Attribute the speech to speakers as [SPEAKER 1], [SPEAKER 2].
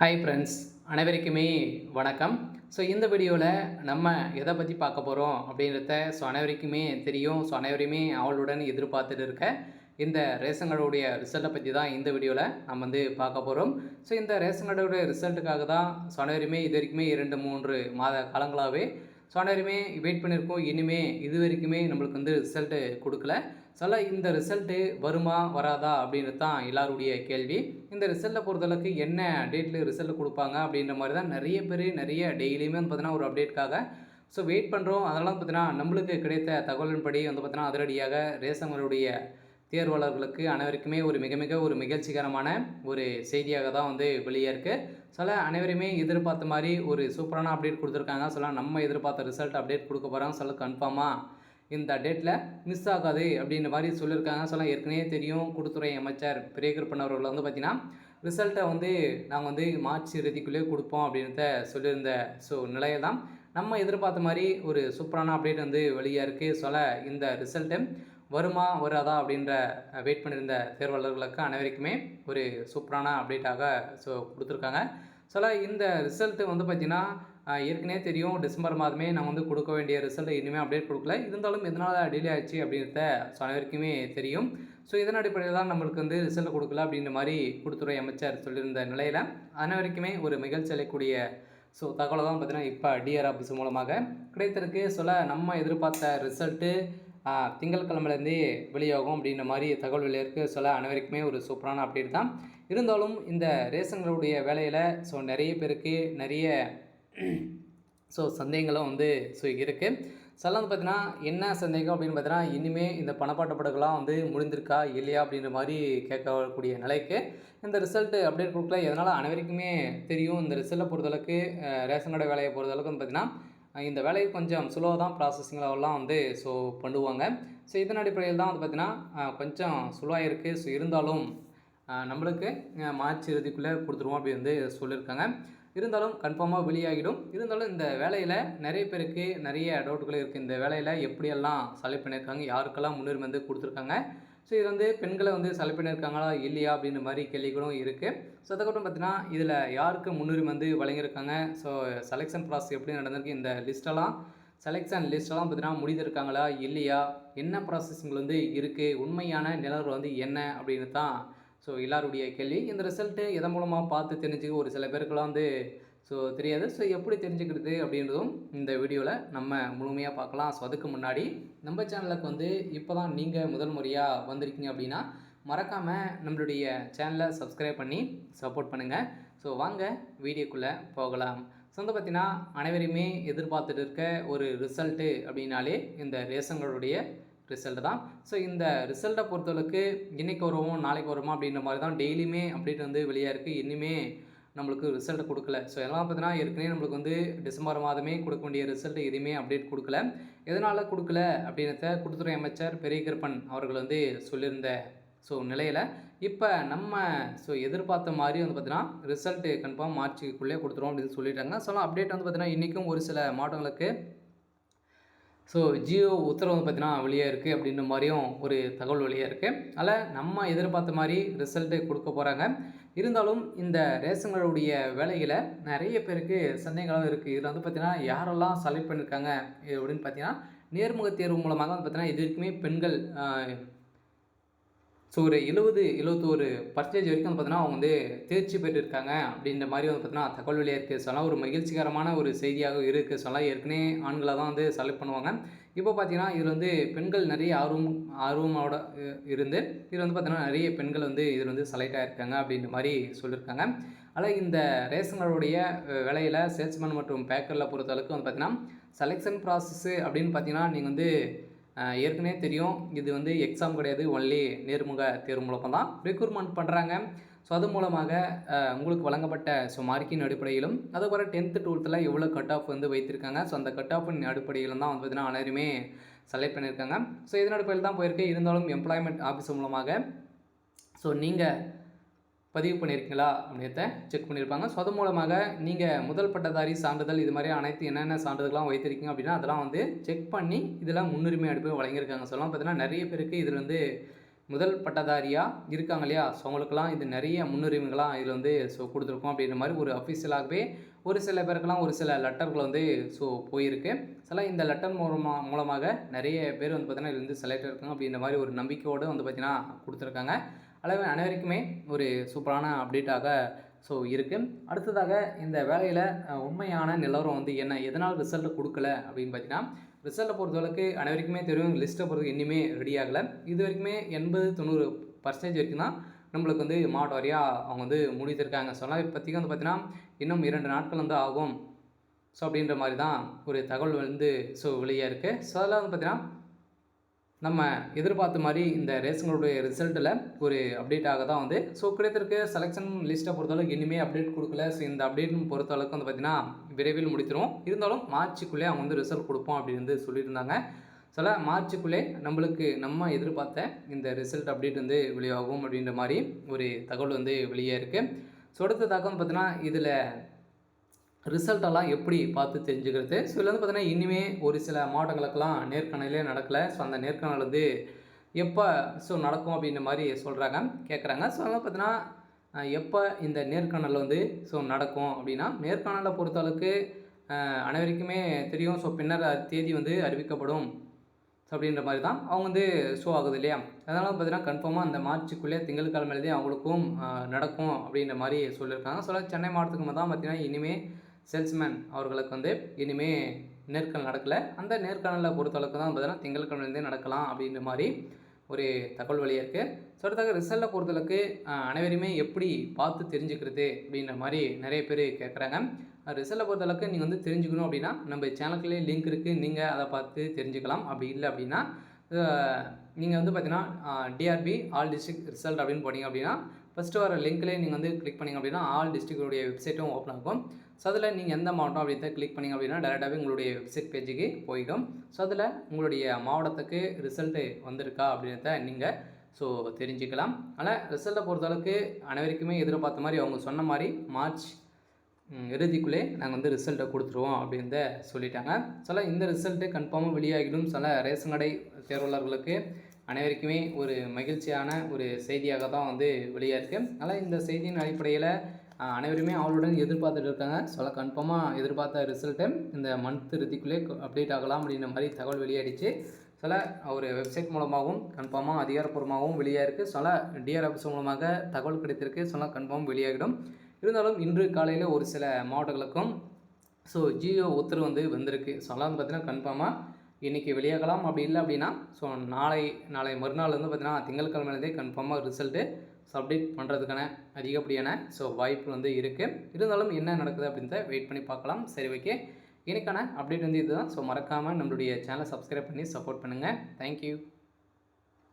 [SPEAKER 1] Hi friends, அனைவருக்குமே வணக்கம். இந்த வீடியோவில் நம்ம எதை பற்றி பார்க்க போகிறோம் அப்படின்றத அனைவருக்குமே தெரியும். அனைவரையுமே ஆவலுடன் எதிர்பார்த்துட்டு இருக்க இந்த ரேஷன் கார்டுடைய ரிசல்ட்டை பற்றி தான் இந்த வீடியோவில் நம்ம பார்க்க போகிறோம். இந்த ரேஷன் கார்டுடைய ரிசல்ட்டுக்காக தான் அனைவருமே இது வரைக்குமே 2-3 மாத காலங்களாகவே அனைவருமே வெயிட் பண்ணியிருக்கோம். இனிமே இது வரைக்குமே நம்மளுக்கு ரிசல்ட்டு கொடுக்கல. இந்த ரிசல்ட்டு வருமா வராதா அப்படின்றது தான் எல்லாருடைய கேள்வி. இந்த ரிசல்ட்டை பொறுத்தளவுக்கு என்ன டேட்டில் ரிசல்ட் கொடுப்பாங்க அப்படின்ற மாதிரி தான் நிறைய பேர் டெய்லியுமே பார்த்தீங்கன்னா ஒரு அப்டேட்காக வெயிட் பண்ணுறோம். அதெல்லாம் பார்த்தீங்கன்னா நம்மளுக்கு கிடைத்த தகவலின்படி பார்த்தீங்கன்னா அதிரடியாக ரேஷன்களுடைய தேர்வாளர்களுக்கு அனைவருக்குமே மிக மிக ஒரு மகிழ்ச்சிகரமான ஒரு செய்தியாக தான் வெளியே இருக்குது. அனைவருமே எதிர்பார்த்த மாதிரி ஒரு சூப்பரான அப்டேட் கொடுத்துருக்காங்க. நம்ம எதிர்பார்த்த ரிசல்ட் அப்டேட் கொடுக்க போகிறாங்க. கன்ஃபார்மாக இந்த டேட்டில் மிஸ் ஆகாது அப்படின்ற மாதிரி சொல்லியிருக்காங்க. ஏற்கனவே தெரியும், கூட்டுத்துறை அமைச்சர் பெரியகருப்பன் அவர்கள் பார்த்திங்கன்னா ரிசல்ட்டை நாங்கள் மார்ச் இறுதிக்குள்ளே கொடுப்போம் அப்படின்றத சொல்லியிருந்த நிலையை தான் நம்ம எதிர்பார்த்த மாதிரி ஒரு சூப்பரான அப்டேட் வெளியே இருக்குது. இந்த ரிசல்ட்டு வருமா வராதா அப்படின்ற வெயிட் பண்ணியிருந்த தேர்வாளர்களுக்கு அனைவருக்குமே ஒரு சூப்பரான அப்டேட்டாக கொடுத்துருக்காங்க. இந்த ரிசல்ட்டு பார்த்திங்கன்னா ஏற்கனவே தெரியும், டிசம்பர் மாதமே நம்ம கொடுக்க வேண்டிய ரிசல்ட்டை இனிமேல் அப்டேட் கொடுக்கல. இருந்தாலும் எதனால் டிலே ஆச்சு அப்படின்றத அனைவருக்குமே தெரியும். இதன் அடிப்படையில் தான் நம்மளுக்கு ரிசல்ட் கொடுக்கல அப்படின்ற மாதிரி கூட்டுத்துறை அமைச்சர் சொல்லியிருந்த நிலையில் அனைவருக்குமே ஒரு மகிழ்ச்சி அளிக்கக்கூடிய தகவலை தான் பார்த்திங்கன்னா இப்போ டிஆர் ஆஃபீஸ் மூலமாக கிடைத்திருக்கு. நம்ம எதிர்பார்த்த ரிசல்ட்டு திங்கட்கிழமையிலேருந்தே வெளியாகும் அப்படின்ற மாதிரி தகவல் வெளியிருக்கு. அனைவருக்குமே ஒரு சூப்பரான அப்டேட் தான். இருந்தாலும் இந்த ரேஷன்களுடைய வேலையில் நிறைய பேருக்கு நிறைய சந்தேகங்களும் இருக்குது. பார்த்தீங்கன்னா என்ன சந்தேகம் அப்படின்னு பார்த்தீங்கன்னா, இனிமேல் இந்த பணப்பாட்டப்படங்கள்லாம் முடிந்திருக்கா இல்லையா அப்படின்ற மாதிரி கேட்கக்கூடிய நிலைக்கு இந்த ரிசல்ட்டு அப்டேட் கொடுக்கல. எதனால் அனைவருக்குமே தெரியும், இந்த ரிசல்ட்டை பொறுத்தளவுக்கு ரேஷன் கடை வேலையை பொறுத்தளவுக்கு பார்த்திங்கன்னா இந்த வேலையை கொஞ்சம் ஸ்லோவாக தான் ப்ராசஸிங்லாம் பண்ணுவாங்க. இதன் அடிப்படையில் தான் பார்த்திங்கன்னா கொஞ்சம் ஸ்லோவாக இருக்குது. இருந்தாலும் நம்மளுக்கு மார்ச் இறுதிக்குள்ளே கொடுத்துருவோம் அப்படி சொல்லியிருக்காங்க. இருந்தாலும் கன்ஃபார்மாக வெளியாகிடும். இருந்தாலும் இந்த வேலையில் நிறைய பேருக்கு நிறைய டவுட்டுகள் இருக்குது. இந்த வேலையில் எப்படியெல்லாம் செலக்ட் பண்ணியிருக்காங்க, யாருக்கெல்லாம் முன்னுரிமை கொடுத்துருக்காங்க, இது பெண்களை செலக்ட் பண்ணியிருக்காங்களா இல்லையா அப்படின்ற மாதிரி கேள்விகளும் இருக்குது. அதுக்கப்புறம் பார்த்தீங்கன்னா இதில் யாருக்கு முன்னுரிமை வழங்கியிருக்காங்க, செலெக்ஷன் ப்ராசஸ் எப்படி நடந்திருக்கு, இந்த லிஸ்ட்டெல்லாம் செலெக்ஷன் லிஸ்ட்டெல்லாம் பார்த்தீங்கன்னா முடிந்திருக்காங்களா இல்லையா, என்ன ப்ராசஸிங்கில் இருக்குது, உண்மையான நிலவரம் என்ன அப்படின்னு தான் எல்லாருடைய கேள்வி. இந்த ரிசல்ட்டு எதன் மூலமாக பார்த்து தெரிஞ்சுக்க ஒரு சில பேருக்கெல்லாம் தெரியாது. எப்படி தெரிஞ்சுக்கிறது அப்படின்றதும் இந்த வீடியோவில் நம்ம முழுமையாக பார்க்கலாம். அதுக்கு முன்னாடி நம்ம சேனலுக்கு இப்போ தான் நீங்கள் முதல் முறையாக வந்திருக்கீங்க அப்படின்னா மறக்காமல் நம்மளுடைய சேனலை சப்ஸ்கிரைப் பண்ணி சப்போர்ட் பண்ணுங்கள். வாங்க வீடியோக்குள்ளே போகலாம். பார்த்தீங்கன்னா அனைவருமே எதிர்பார்த்துட்டு இருக்க ஒரு ரிசல்ட்டு அப்படின்னாலே இந்த ரேஷன்களுடைய ரிசல்ட்டு தான். இந்த ரிசல்ட்டை பொறுத்தளவுக்கு இன்றைக்கி வருவோம் நாளைக்கு வருமா அப்படின்ற மாதிரி தான் டெய்லியுமே அப்டேட் வெளியாக இருக்குது. இன்னுமே நம்மளுக்கு ரிசல்ட்டை கொடுக்கல. எல்லாம் பார்த்தீங்கன்னா ஏற்கனவே நம்மளுக்கு டிசம்பர் மாதமே கொடுக்க வேண்டிய ரிசல்ட்டு எதுவுமே அப்டேட் கொடுக்கல. எதனால் கொடுக்கல அப்படின்றத கூட்டுத்துறை அமைச்சர் பெரியகருப்பன் அவர்கள் சொல்லியிருந்த நிலையில் இப்போ நம்ம எதிர்பார்த்த மாதிரி பார்த்திங்கன்னா ரிசல்ட்டு கன்ஃபார்ம் மார்ச்சுக்குள்ளே கொடுத்துருவோம் அப்படின்னு சொல்லிட்டாங்க. அப்டேட் பார்த்திங்கன்னா இன்றைக்கும் ஒரு சில மாவட்டங்களுக்கு ஜியோ உத்தரவு பார்த்தீங்கன்னா வெளியே இருக்குது அப்படின்ற மாதிரியும் ஒரு தகவல் வெளியே இருக்குது. அதில் நம்ம எதிர்பார்த்த மாதிரி ரிசல்ட்டு கொடுக்க போகிறாங்க. இருந்தாலும் இந்த ரேஷன்களுடைய வேலையில் நிறைய பேருக்கு சந்தேகங்களும் இருக்குது. இதில் பார்த்திங்கன்னா யாரெல்லாம் செலக்ட் பண்ணியிருக்காங்க அப்படின்னு பார்த்தீங்கன்னா நேர்முக தேர்வு மூலமாக பார்த்திங்கன்னா இது வரைக்குமே பெண்கள் ஒரு 70-71% வரைக்கும் பார்த்தீங்கன்னா அவங்க தேர்ச்சி பெற்றிருக்காங்க அப்படின்ற மாதிரி பார்த்தீங்கன்னா தகவல் வெளியாக இருக்குது. ஒரு மகிழ்ச்சிகரமான ஒரு செய்தியாக இருக்குது. ஏற்கனவே ஆண்களாக தான் செலக்ட் பண்ணுவாங்க. இப்போ பார்த்தீங்கன்னா இதில் பெண்கள் நிறைய ஆர்வமோட இருந்து இதில் பார்த்தீங்கன்னா நிறைய பெண்கள் இதில் செலக்ட் ஆகிருக்காங்க அப்படின்ற மாதிரி சொல்லியிருக்காங்க. அதில் இந்த ரேஷன்களுடைய வேலையில் சேல்ஸ்மேன் மற்றும் பேக்கரில் பொறுத்தளவுக்கு பார்த்தீங்கன்னா செலெக்ஷன் ப்ராசஸ்ஸு அப்படின்னு பார்த்தீங்கன்னா நீங்கள் ஏற்கனவே தெரியும், இது எக்ஸாம் கிடையாது, ஒன்லி நேர்முக தேர்வு மூலமாக தான் ரெக்ரூட்மெண்ட் பண்ணுறாங்க. அது மூலமாக உங்களுக்கு வழங்கப்பட்ட மார்க்கின் அடிப்படையிலும் அதுபோல் 10th 12th எவ்வளோ கட் ஆஃப் வைத்திருக்காங்க. அந்த கட் ஆஃபின் அடிப்படையிலும் தான் பார்த்தீங்கன்னா அனைவருமே செலக்ட் பண்ணியிருக்காங்க. இதன் அடிப்படையில் தான் போயிருக்கு. இருந்தாலும் எம்ப்ளாய்மெண்ட் ஆஃபீஸ் மூலமாக நீங்கள் பதிவு பண்ணியிருக்கீங்களா அப்படின்றத செக் பண்ணியிருப்பாங்க. அது மூலமாக நீங்கள் முதல் பட்டதாரி சான்றிதழ் இது மாதிரி அனைத்து என்னென்ன சான்றிதழ்லாம் வைத்திருக்கீங்க அப்படின்னா அதெல்லாம் செக் பண்ணி இதெல்லாம் முன்னுரிமை அடிப்படை வழங்கியிருக்காங்க. பார்த்தீங்கன்னா நிறைய பேருக்கு இதில் முதல் பட்டதாரியாக இருக்காங்க இல்லையா, ஸோ அவங்களுக்கெல்லாம் இது நிறைய முன்னுரிமைகளாக இதில் வந்து கொடுத்துருக்கோம் அப்படின்ற மாதிரி ஒரு அஃபிஷியலாகவே ஒரு சில பேருக்கெல்லாம் ஒரு சில லெட்டர்கள் வந்து போயிருக்கு. சில இந்த லெட்டர் மூலமாக நிறைய பேர் வந்து பார்த்திங்கன்னா இதுலேருந்து செலக்ட் இருக்காங்க அப்படின்ற மாதிரி ஒரு நம்பிக்கையோடு வந்து பார்த்திங்கன்னா கொடுத்துருக்காங்க. அளவு அனைவருக்குமே ஒரு சூப்பரான அப்டேட்டாக இருக்குது. அடுத்ததாக இந்த வேலையில் உண்மையான நிலவரம் வந்து என்ன, எதனால் ரிசல்ட் கொடுக்கல அப்படின்னு பார்த்தீங்கன்னா, ரிசல்ட்டை பொறுத்தளவுக்கு அனைவருக்குமே தெரியும், லிஸ்ட்டை பொறுத்த இன்னுமே ரெடி ஆகலை. இது வரைக்குமே 80-90% வரைக்கும் தான் நம்மளுக்கு வந்து மாவட்ட வாரியாக அவங்க வந்து முடித்திருக்காங்க. ஸோ அதனால் இப்போதைக்கு வந்து பார்த்திங்கன்னா இன்னும் 2 நாட்கள் வந்து ஆகும். ஸோ அப்படின்ற மாதிரி தான் ஒரு தகவல் வந்து வெளியாக இருக்குது. ஸோ அதெல்லாம் வந்து பார்த்திங்கன்னா நம்ம எதிர்பார்த்த மாதிரி இந்த ரேஸுங்களுடைய ரிசல்ட்டில் ஒரு அப்டேட்டாக தான் வந்து கிடைத்திருக்கு. செலெக்ஷன் லிஸ்ட்டை பொறுத்தளவுக்கு இனிமே அப்டேட் கொடுக்கல. ஸோ இந்த அப்டேட்னு பொறுத்தளவுக்கு வந்து பார்த்திங்கன்னா விரைவில் முடித்திரும். இருந்தாலும் மார்ச்சுக்குள்ளே அவங்க வந்து ரிசல்ட் கொடுப்போம் அப்படின்னு வந்து சொல்லியிருந்தாங்க. சில மார்ச்சுக்குள்ளே நம்ம எதிர்பார்த்த இந்த ரிசல்ட் அப்டேட் வந்து வெளியாகும் அப்படின்ற மாதிரி ஒரு தகவல் வந்து வெளியே இருக்குது. ஸோ அடுத்ததாக வந்து பார்த்திங்கன்னா இதில் ரிசல்ட்டெல்லாம் எப்படி பார்த்து தெரிஞ்சுக்கிறது. ஸோ இதில் வந்து பார்த்திங்கன்னா இனிமே ஒரு சில மாவட்டங்களுக்கெல்லாம் நேர்காணலே நடக்கலை. ஸோ அந்த நேர்காணல் வந்து எப்போ நடக்கும் அப்படின்ற மாதிரி கேட்குறாங்க. ஸோ அதனால் பார்த்திங்கன்னா எப்போ இந்த நேர்காணல் வந்து நடக்கும் அப்படின்னா, நேர்காணலை பொறுத்தளவுக்கு அனைவருக்குமே தெரியும். ஸோ பின்னர் தேதி வந்து அறிவிக்கப்படும். ஸோ அப்படின்ற மாதிரி தான் அவங்க வந்து ஆகுது இல்லையா. அதனால் பார்த்திங்கன்னா கன்ஃபார்மாக அந்த மார்ச்சுக்குள்ளே திங்கட்கிழமையிலேயே அவங்களுக்கும் நடக்கும் அப்படின்ற மாதிரி சொல்லியிருக்காங்க. ஸோ சென்னை மாவட்டத்துக்கு தான் பார்த்திங்கன்னா இனிமேல் சேல்ஸ்மேன் அவர்களுக்கு வந்து இனிமேல் நேர்காணல் நடக்கலை. அந்த நேர்காணலை பொறுத்தளவுக்கு தான் பார்த்தீங்கன்னா திங்கட்கிழமையிலேருந்தே நடக்கலாம் அப்படின்ற மாதிரி ஒரு தகவல் வழியாக இருக்குது. ஸோ அடுத்தாக ரிசல்ட்டை பொறுத்தளவுக்கு அனைவருமே எப்படி பார்த்து தெரிஞ்சுக்கிறது அப்படின்ற மாதிரி நிறைய பேர் கேட்குறாங்க. ரிசல்ட்டை பொறுத்தளவுக்கு நீங்கள் வந்து தெரிஞ்சுக்கணும் அப்படின்னா நம்ம சேனலுக்குள்ளே லிங்க் இருக்குது, நீங்கள் அதை பார்த்து தெரிஞ்சுக்கலாம். அப்படி இல்லை அப்படின்னா நீங்கள் வந்து பார்த்தீங்கன்னா டிஆர்பி ஆல் டிஸ்ட்ரிக்ட் ரிசல்ட் அப்படின்னு போனீங்க அப்படின்னா ஃபஸ்ட்டு வர லிங்க்லேயே நீங்கள் வந்து கிளிக் பண்ணிங்க அப்படின்னா ஆல் டிஸ்ட்ரிக்டோடைய வெப்சைட்டும் ஓப்பன் ஆகும். ஸோ அதில் நீங்கள் எந்த மாவட்டம் அப்படின்றத கிளிக் பண்ணிங்க அப்படின்னா டேரெக்டாகவே உங்களுடைய வெப்சைட் பேஜுக்கு போயிடும். ஸோ அதில் உங்களுடைய மாவட்டத்துக்கு ரிசல்ட்டு வந்திருக்கா அப்படின்றத நீங்கள் தெரிஞ்சுக்கலாம். ஆனால் ரிசல்ட்டை பொறுத்தளவுக்கு அனைவருக்குமே எதிர்பார்த்த மாதிரி அவங்க சொன்ன மாதிரி மார்ச் இறுதிக்குள்ளே நாங்கள் வந்து ரிசல்ட்டை கொடுத்துருவோம் அப்படின்றத சொல்லிட்டாங்க. சில இந்த ரிசல்ட்டு கன்ஃபார்மாக வெளியாகிடும். சில ரேஷன் கடை தேர்வாளர்களுக்கு அனைவருக்குமே ஒரு மகிழ்ச்சியான ஒரு செய்தியாக தான் வந்து வெளியாக இருக்குது. அதனால் இந்த செய்தியின் அடிப்படையில் அனைவருமே அவளுடன் எதிர்பார்த்துட்டு இருக்காங்க. கன்ஃபார்மாக எதிர்பார்த்த ரிசல்ட்டு இந்த மந்த் இறுதிக்குள்ளே அப்டேட் ஆகலாம் அப்படின்ற மாதிரி தகவல் வெளியாகிடுச்சு. சில ஒரு வெப்சைட் மூலமாகவும் கன்ஃபார்மாக அதிகாரப்பூர்வமாகவும் வெளியாக இருக்குது. சில டிஆர் ஆஃபீஸ் மூலமாக தகவல் கிடைத்திருக்கு. கன்ஃபார்ம் வெளியாகிடும். இருந்தாலும் இன்று காலையில் ஒரு சில மாவட்டங்களுக்கும் ஜியோ உத்தரவு வந்து வந்திருக்கு. அதெல்லாம் வந்து பார்த்திங்கன்னா கன்ஃபார்மாக இன்றைக்கி வெளியாகலாம். அப்படி இல்லை அப்படின்னா நாளை மறுநாள் வந்து பார்த்திங்கன்னா திங்கட்கிழமையிலேருந்தே கன்ஃபார்மாக ரிசல்ட்டு அப்டேட் பண்ணுறதுக்கான அதிகப்படியான வாய்ப்பு வந்து இருக்குது. இருந்தாலும் என்ன நடக்குது அப்படின்றத வெயிட் பண்ணி பார்க்கலாம். சரி, ஓகே, எனக்கான அப்டேட் வந்து இதுதான். மறக்காமல் நம்மளுடைய சேனலை சப்ஸ்கிரைப் பண்ணி சப்போர்ட் பண்ணுங்கள். தேங்க்யூ.